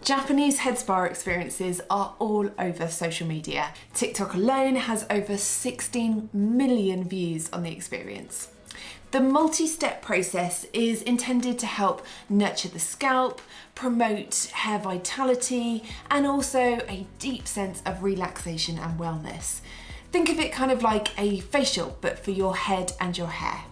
Japanese head spa experiences are all over social media. TikTok alone has over 16 million views on the experience. The multi-step process is intended to help nurture the scalp, promote hair vitality, and also a deep sense of relaxation and wellness. Think of it kind of like a facial, but for your head and your hair.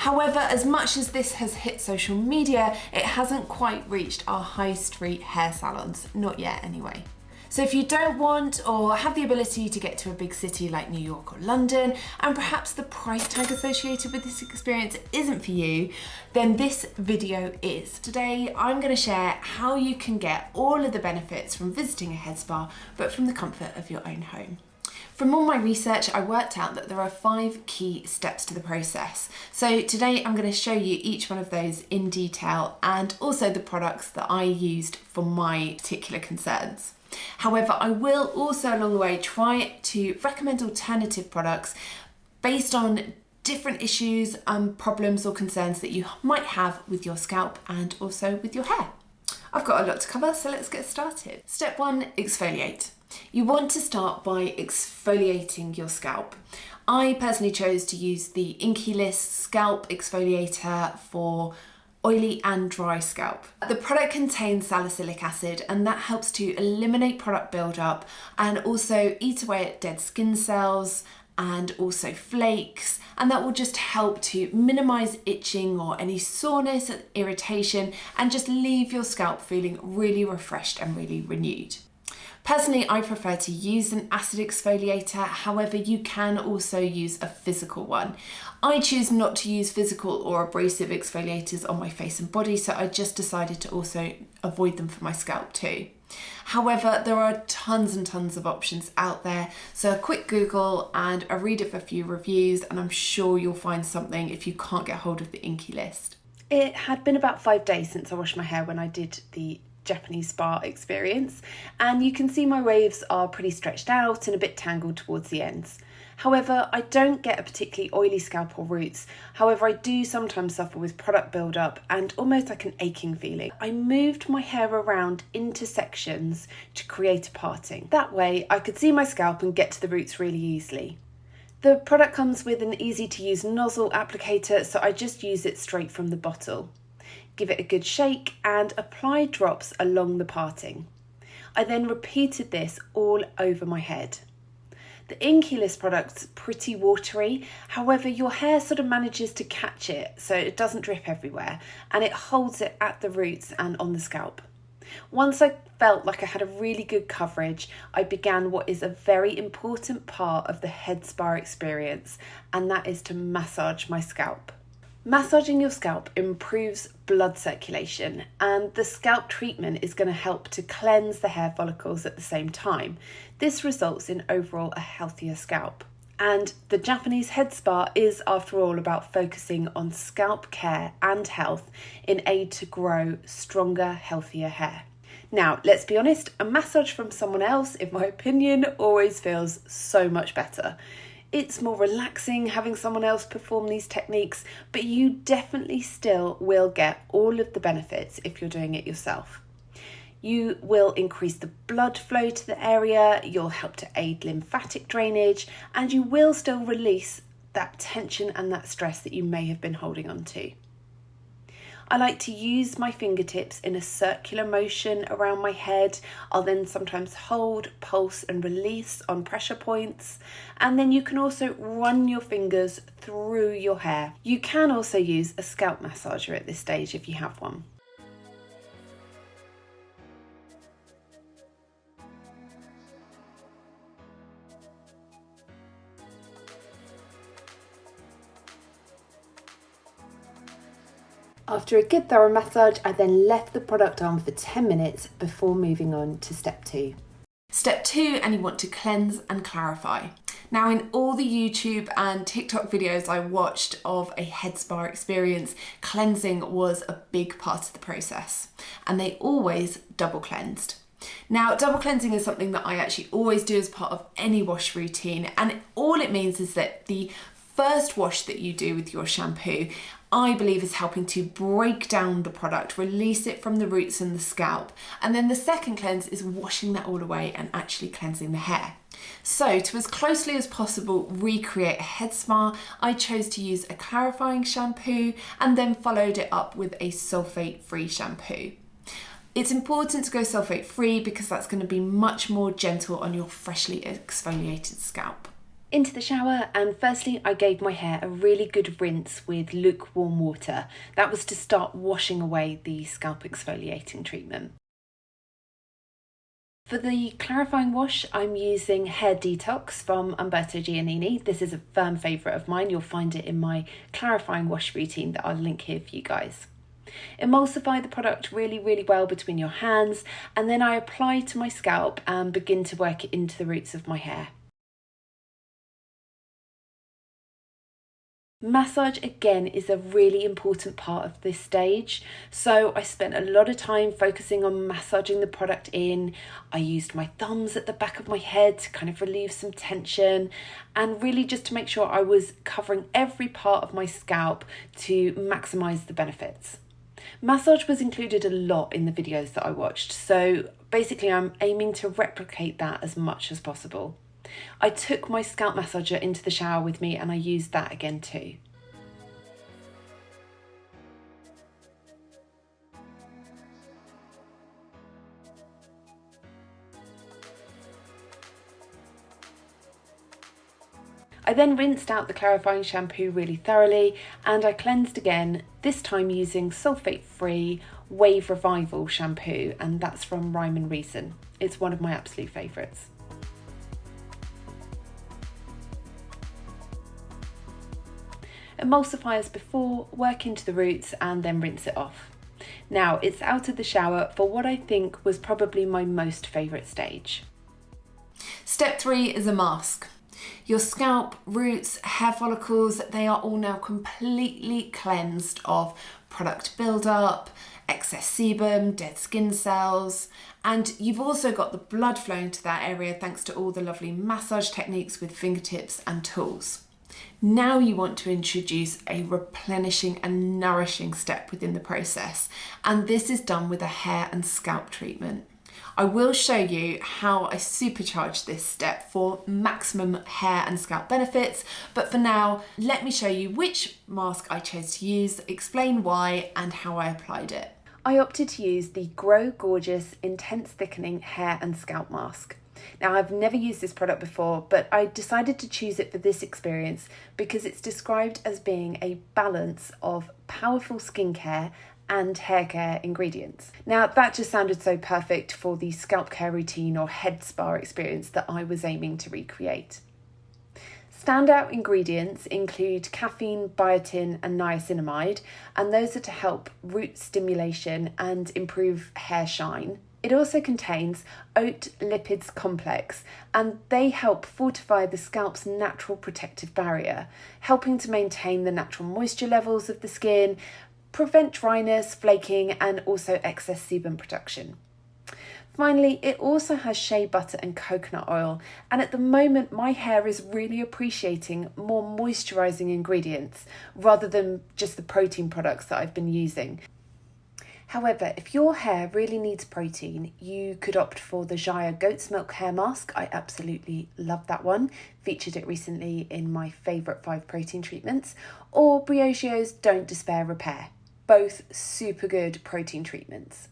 However, as much as this has hit social media, it hasn't quite reached our high street hair salons, not yet anyway. So if you don't want or have the ability to get to a big city like New York or London, and perhaps the price tag associated with this experience isn't for you, then this video is. Today, I'm going to share how you can get all of the benefits from visiting a head spa, but from the comfort of your own home. From all my research, I worked out that there are 5 key steps to the process. So today I'm going to show you each one of those in detail and also the products that I used for my particular concerns. However, I will also along the way try to recommend alternative products based on different issues, problems or concerns that you might have with your scalp and also with your hair. I've got a lot to cover, so let's get started. Step 1, exfoliate. You want to start by exfoliating your scalp. I personally chose to use the Inky List Scalp Exfoliator for oily and dry scalp. The product contains salicylic acid and that helps to eliminate product buildup and also eat away at dead skin cells and also flakes, and that will just help to minimize itching or any soreness and irritation and just leave your scalp feeling really refreshed and really renewed. Personally, I prefer to use an acid exfoliator, however you can also use a physical one. I choose not to use physical or abrasive exfoliators on my face and body, so I just decided to also avoid them for my scalp too. However, there are tons and tons of options out there, so a quick Google and a read of a few reviews and I'm sure you'll find something if you can't get hold of the Inky List. It had been about 5 days since I washed my hair when I did the Japanese spa experience, and you can see my waves are pretty stretched out and a bit tangled towards the ends. However, I don't get a particularly oily scalp or roots. However, I do sometimes suffer with product buildup and almost like an aching feeling. I moved my hair around into sections to create a parting. That way I could see my scalp and get to the roots really easily. The product comes with an easy to use nozzle applicator, so I just use it straight from the bottle. Give it a good shake and apply drops along the parting. I then repeated this all over my head. The Inky List product's pretty watery, however your hair sort of manages to catch it so it doesn't drip everywhere and it holds it at the roots and on the scalp. Once I felt like I had a really good coverage, I began what is a very important part of the head spa experience, and that is to massage my scalp. Massaging your scalp improves blood circulation, and the scalp treatment is going to help to cleanse the hair follicles at the same time. This results in overall a healthier scalp. And the Japanese head spa is, after all, about focusing on scalp care and health in aid to grow stronger, healthier hair. Now, let's be honest, a massage from someone else, in my opinion, always feels so much better. It's more relaxing having someone else perform these techniques, but you definitely still will get all of the benefits if you're doing it yourself. You will increase the blood flow to the area, you'll help to aid lymphatic drainage, and you will still release that tension and that stress that you may have been holding on to. I like to use my fingertips in a circular motion around my head. I'll then sometimes hold, pulse and release on pressure points. And then you can also run your fingers through your hair. You can also use a scalp massager at this stage if you have one. After a good thorough massage, I then left the product on for 10 minutes before moving on to step 2. Step 2, and you want to cleanse and clarify. Now, in all the YouTube and TikTok videos I watched of a head spa experience, cleansing was a big part of the process, and they always double cleansed. Now, double cleansing is something that I actually always do as part of any wash routine, and all it means is that the first wash that you do with your shampoo I believe is helping to break down the product, release it from the roots and the scalp. And then the second cleanse is washing that all away and actually cleansing the hair. So to as closely as possible recreate a head spa, I chose to use a clarifying shampoo and then followed it up with a sulfate-free shampoo. It's important to go sulfate-free because that's going to be much more gentle on your freshly exfoliated scalp. Into the shower, and firstly I gave my hair a really good rinse with lukewarm water. That was to start washing away the scalp exfoliating treatment. For the clarifying wash, I'm using Hair Detox from Umberto Giannini. This is a firm favourite of mine. You'll find it in my clarifying wash routine that I'll link here for you guys. Emulsify the product really well between your hands, and then I apply to my scalp and begin to work it into the roots of my hair. Massage again is a really important part of this stage, so I spent a lot of time focusing on massaging the product in. I used my thumbs at the back of my head to kind of relieve some tension and really just to make sure I was covering every part of my scalp to maximise the benefits. Massage was included a lot in the videos that I watched, so basically I'm aiming to replicate that as much as possible. I took my scalp massager into the shower with me and I used that again too. I then rinsed out the clarifying shampoo really thoroughly and I cleansed again, this time using sulfate-free Wave Revival shampoo, and that's from Rhyme & Reason. It's one of my absolute favourites. Emulsify as before, work into the roots and then rinse it off. Now it's out of the shower for what I think was probably my most favourite stage. Step 3 is a mask. Your scalp, roots, hair follicles, they are all now completely cleansed of product buildup, excess sebum, dead skin cells, and you've also got the blood flowing to that area thanks to all the lovely massage techniques with fingertips and tools. Now you want to introduce a replenishing and nourishing step within the process, and this is done with a hair and scalp treatment. I will show you how I supercharge this step for maximum hair and scalp benefits, but for now, let me show you which mask I chose to use, explain why and how I applied it. I opted to use the Grow Gorgeous Intense Thickening Hair and Scalp Mask. Now, I've never used this product before, but I decided to choose it for this experience because it's described as being a balance of powerful skincare and hair care ingredients. Now, that just sounded so perfect for the scalp care routine or head spa experience that I was aiming to recreate. Standout ingredients include caffeine, biotin and niacinamide, and those are to help root stimulation and improve hair shine. It also contains oat lipids complex, and they help fortify the scalp's natural protective barrier, helping to maintain the natural moisture levels of the skin, prevent dryness, flaking, and also excess sebum production. Finally, it also has shea butter and coconut oil, and at the moment my hair is really appreciating more moisturising ingredients rather than just the protein products that I've been using. However, if your hair really needs protein, you could opt for the Jaya Goat's Milk Hair Mask. I absolutely love that one. Featured it recently in my favourite 5 protein treatments. Or Briogio's Don't Despair Repair. Both super good protein treatments.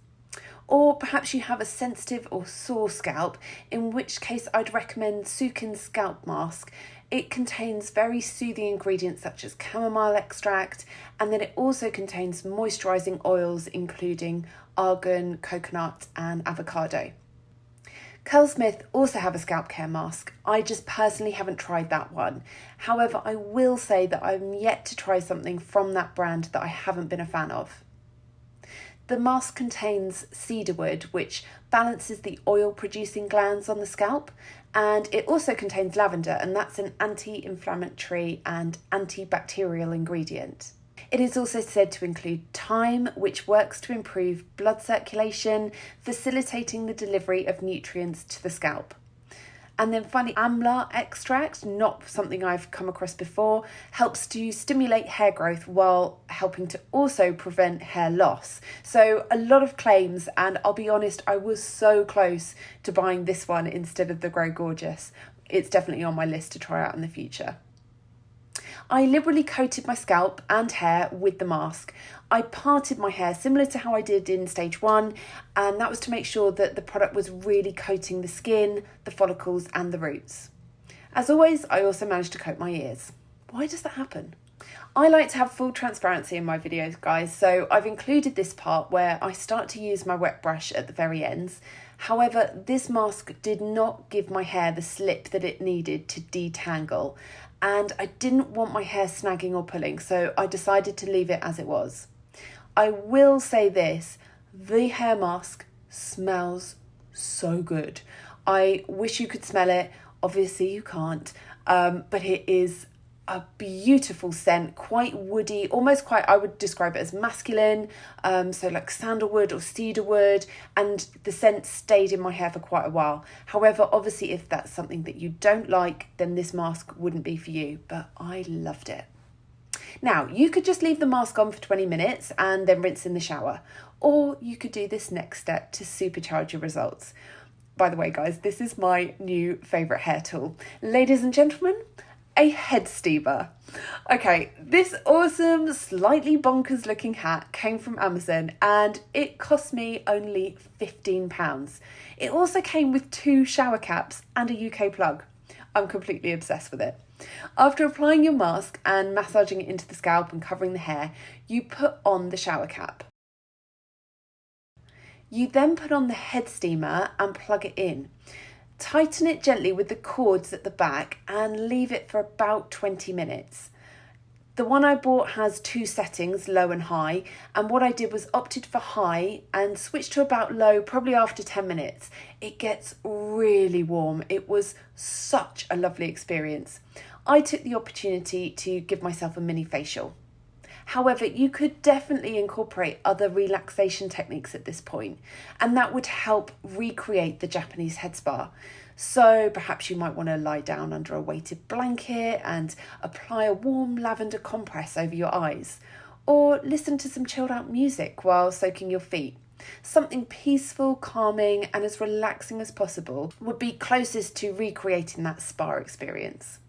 Or perhaps you have a sensitive or sore scalp, in which case I'd recommend Sukin's Scalp Mask. It contains very soothing ingredients such as chamomile extract, and then it also contains moisturising oils including argan, coconut and avocado. Curlsmith also have a scalp care mask. I just personally haven't tried that one. However, I will say that I'm yet to try something from that brand that I haven't been a fan of. The mask contains cedarwood, which balances the oil-producing glands on the scalp, and it also contains lavender, and that's an anti-inflammatory and antibacterial ingredient. It is also said to include thyme, which works to improve blood circulation, facilitating the delivery of nutrients to the scalp. And then finally, amla extract, not something I've come across before, helps to stimulate hair growth while helping to also prevent hair loss. So a lot of claims, and I'll be honest, I was so close to buying this one instead of the Grow Gorgeous. It's definitely on my list to try out in the future. I liberally coated my scalp and hair with the mask. I parted my hair similar to how I did in stage 1, and that was to make sure that the product was really coating the skin, the follicles and the roots. As always, I also managed to coat my ears. Why does that happen? I like to have full transparency in my videos, guys, so I've included this part where I start to use my wet brush at the very ends. However, this mask did not give my hair the slip that it needed to detangle, and I didn't want my hair snagging or pulling, so I decided to leave it as it was. I will say this, the hair mask smells so good. I wish you could smell it. Obviously you can't, but it is a beautiful scent, quite woody, almost quite, I would describe it as masculine, so like sandalwood or cedarwood, and the scent stayed in my hair for quite a while. However, obviously if that's something that you don't like, then this mask wouldn't be for you, but I loved it. Now, you could just leave the mask on for 20 minutes and then rinse in the shower, or you could do this next step to supercharge your results. By the way, guys, this is my new favourite hair tool. Ladies and gentlemen, a head steamer. Okay, this awesome, slightly bonkers looking hat came from Amazon and it cost me only £15. It also came with 2 shower caps and a UK plug. I'm completely obsessed with it. After applying your mask and massaging it into the scalp and covering the hair, you put on the shower cap. You then put on the head steamer and plug it in. Tighten it gently with the cords at the back and leave it for about 20 minutes. The one I bought has 2 settings, low and high, and what I did was opted for high and switched to about low probably after 10 minutes. It gets really warm. It was such a lovely experience. I took the opportunity to give myself a mini facial. However, you could definitely incorporate other relaxation techniques at this point, and that would help recreate the Japanese head spa. So perhaps you might want to lie down under a weighted blanket and apply a warm lavender compress over your eyes, or listen to some chilled out music while soaking your feet. Something peaceful, calming, and as relaxing as possible would be closest to recreating that spa experience.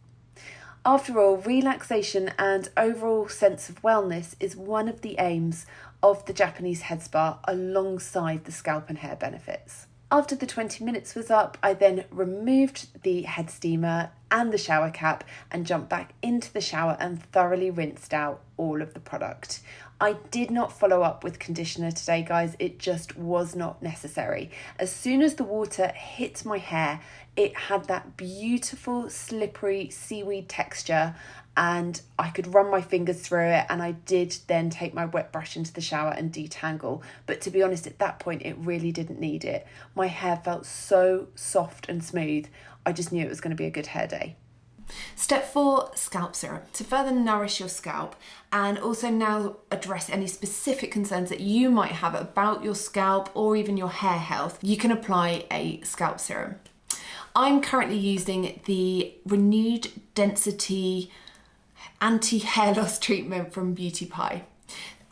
After all, relaxation and overall sense of wellness is one of the aims of the Japanese head spa alongside the scalp and hair benefits. After the 20 minutes was up, I then removed the head steamer and the shower cap and jumped back into the shower and thoroughly rinsed out all of the product. I did not follow up with conditioner today, guys. It just was not necessary. As soon as the water hit my hair, it had that beautiful, slippery seaweed texture and I could run my fingers through it, and I did then take my wet brush into the shower and detangle. But to be honest, at that point, it really didn't need it. My hair felt so soft and smooth. I just knew it was going to be a good hair day. Step 4, scalp serum. To further nourish your scalp and also now address any specific concerns that you might have about your scalp or even your hair health, you can apply a scalp serum. I'm currently using the Renewed Density Anti-Hair Loss Treatment from Beauty Pie.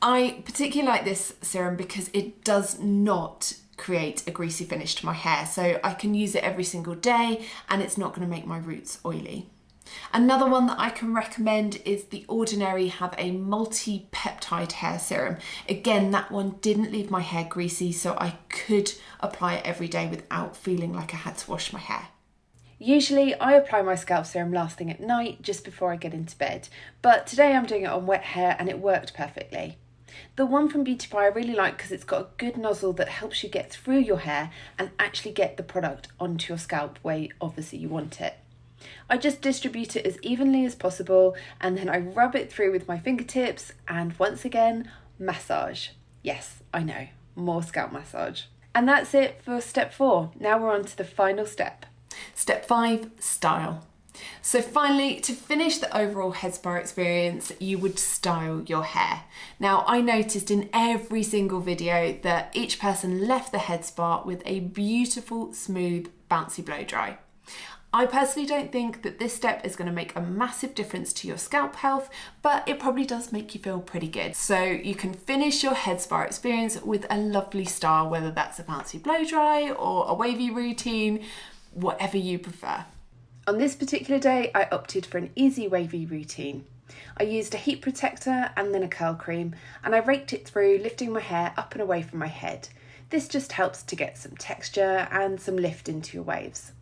I particularly like this serum because it does not create a greasy finish to my hair, so I can use it every single day and it's not going to make my roots oily. Another one that I can recommend is the Ordinary have a multi-peptide hair serum. Again, that one didn't leave my hair greasy, so I could apply it every day without feeling like I had to wash my hair. Usually I apply my scalp serum last thing at night, just before I get into bed, but today I'm doing it on wet hair and it worked perfectly. The one from Beauty Pie I really like because it's got a good nozzle that helps you get through your hair and actually get the product onto your scalp where obviously you want it. I just distribute it as evenly as possible and then I rub it through with my fingertips and once again, massage. Yes, I know, more scalp massage. And that's it for step 4. Now we're on to the final step. Step 5, style. So finally, to finish the overall head spa experience, you would style your hair. Now, I noticed in every single video that each person left the head spa with a beautiful, smooth, bouncy blow dry. I personally don't think that this step is going to make a massive difference to your scalp health, but it probably does make you feel pretty good. So you can finish your head spa experience with a lovely style, whether that's a fancy blow dry or a wavy routine, whatever you prefer. On this particular day, I opted for an easy wavy routine. I used a heat protector and then a curl cream, and I raked it through, lifting my hair up and away from my head. This just helps to get some texture and some lift into your waves.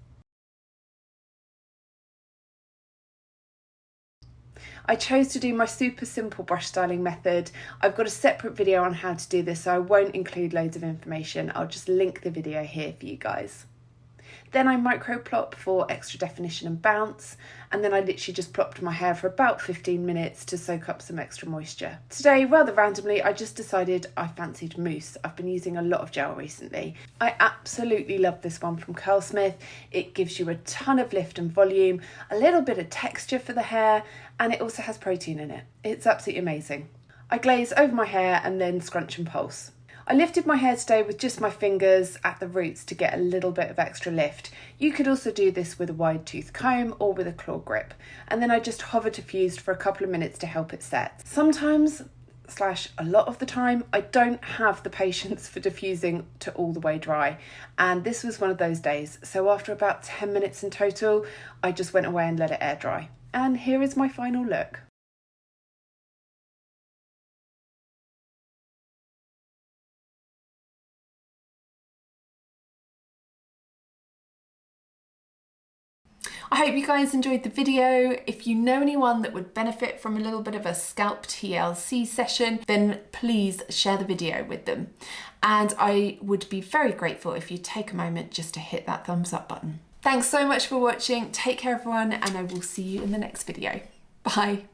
I chose to do my super simple brush styling method. I've got a separate video on how to do this, so I won't include loads of information. I'll just link the video here for you guys. Then I micro plop for extra definition and bounce, and then I literally just plopped my hair for about 15 minutes to soak up some extra moisture. Today, rather randomly, I just decided I fancied mousse. I've been using a lot of gel recently. I absolutely love this one from Curlsmith. It gives you a ton of lift and volume, a little bit of texture for the hair, and it also has protein in it. It's absolutely amazing. I glaze over my hair and then scrunch and pulse. I lifted my hair today with just my fingers at the roots to get a little bit of extra lift. You could also do this with a wide tooth comb or with a claw grip. And then I just hover diffused for a couple of minutes to help it set. Sometimes, a lot of the time, I don't have the patience for diffusing to all the way dry. And this was one of those days. So after about 10 minutes in total, I just went away and let it air dry. And here is my final look. I hope you guys enjoyed the video. If you know anyone that would benefit from a little bit of a scalp TLC session, then please share the video with them. And I would be very grateful if you take a moment just to hit that thumbs up button. Thanks so much for watching. Take care everyone, and I will see you in the next video. Bye.